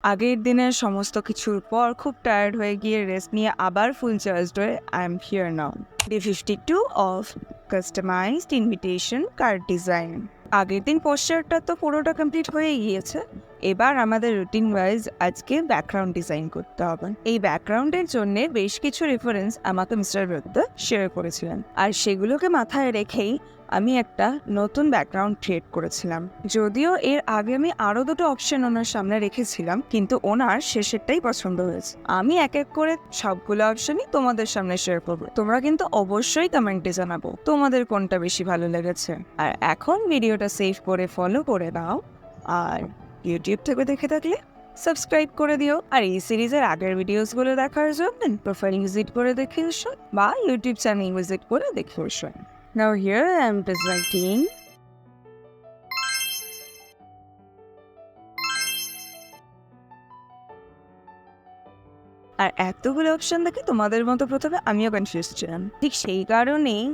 আগের দিনের সমস্ত কিছুর পর খুব টায়ার্ড হয়ে গিয়ে রেস্ট নিয়ে আবার ফুল চার্জড হয়ে I am here now. Day 52 of customised invitation card design. আগের দিন পোস্টারটা তো পুরোটা কমপ্লিট হয়ে গিয়েছে। এবার আমাদের রুটিন ওয়াইজ আজকে ব্যাকগ্রাউন্ড ডিজাইন করতে হবে। এই ব্যাকগ্রাউন্ডের জন্য বেশ কিছু রেফারেন্স আমাকে মিস্টার রুদ্র শেয়ার করেছিলেন, আর সেগুলোকে মাথায় রেখেই আমি একটা নতুন ব্যাকগ্রাউন্ড ক্রিয়েট করেছিলাম। যদিও এর আগে আমি আরো দুটো অপশন ওনার সামনে রেখেছিলাম, কিন্তু ওনার শেষেরটাই পছন্দ হয়েছে। আমি এক এক করে সবগুলো অপশনই তোমাদের সামনে শেয়ার করবো। তোমরা কিন্তু অবশ্যই কমেন্টে জানাবো তোমাদের কোনটা বেশি ভালো লেগেছে। আর এখন ভিডিওটা সেভ করে ফলো করে দাও, আর ইউটিউব থেকে দেখে থাকলে সাবস্ক্রাইব করে দিও। আর এই সিরিজের আগের ভিডিওসগুলো দেখার জন্য প্রোফাইল ভিজিট করে দেখে এসো, বা ইউটিউব চ্যানেল ভিজিট করে দেখে এসো। Now here I am presenting আর এতগুলো অপশন দেখে তোমাদের মতো প্রথমে আমিও কনফিউজ ছিলাম। ঠিক সেই কারণেই